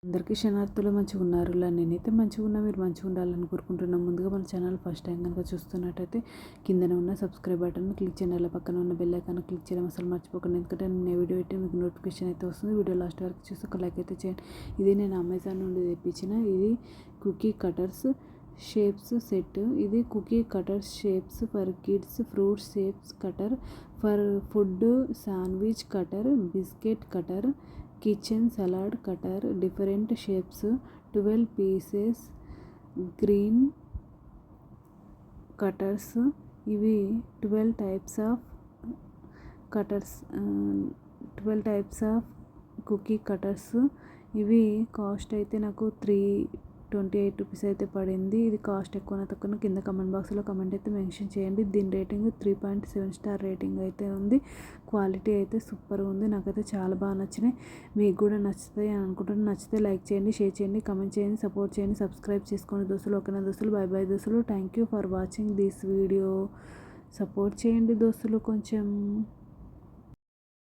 అందరికీ శనార్థులు మంచిగా ఉన్నారు. నేనైతే మంచిగా ఉన్నా, మీరు మంచిగా ఉండాలని కోరుకుంటున్నాను. ముందుగా మన ఛానల్ ఫస్ట్ టైం కనుక చూస్తున్నట్టయితే కిందనే ఉన్న సబ్స్క్రైబ్ బటన్ క్లిక్ చేయండి. అలా పక్కన ఉన్న బెల్ ఐకాన్ క్లిక్ చేయడం అసలు మర్చిపోకండి. ఎందుకంటే నేను వీడియో పెట్టి మీకు నోటిఫికేషన్ అయితే వస్తుంది. వీడియో లాస్ట్ వరకు చూసి ఒక లైక్ అయితే చేయండి. ఇది నేను అమెజాన్ నుండి తెప్పించిన ఇది కుకీ కటర్స్ షేప్స్ సెట్. ఇది cookie cutters shapes for kids, fruits shapes cutter for food, sandwich cutter, biscuit cutter, kitchen salad cutter, different shapes, 12 pieces green cutters. ఇవి 12 types of cutters, 12 types of cookie cutters. ఇవి cost అయితే నాకు 328 rupees అయితే పడింది. ఇది cost ఎక్కువ తక్కువ కింద కమెంట్ బాక్స్లో కమెంట్ అయితే మెన్షన్ చేయండి. దీని రేటింగ్ 3.7 స్టార్ రేటింగ్ అయితే ఉంది. క్వాలిటీ అయితే సూపర్గా ఉంది. నాకైతే చాలా బాగా నచ్చినాయి. మీకు కూడా నచ్చుతాయి అని అనుకుంటున్నాను. నచ్చితే లైక్ చేయండి, షేర్ చేయండి, కమెంట్ చేయండి, సపోర్ట్ చేయండి, సబ్స్క్రైబ్ చేసుకోండి దోస్తులు. ఓకేనా దోస్తులు? బై బై దోస్తులు. Thank you for watching this video. Support చేయండి దోస్తులు కొంచెం.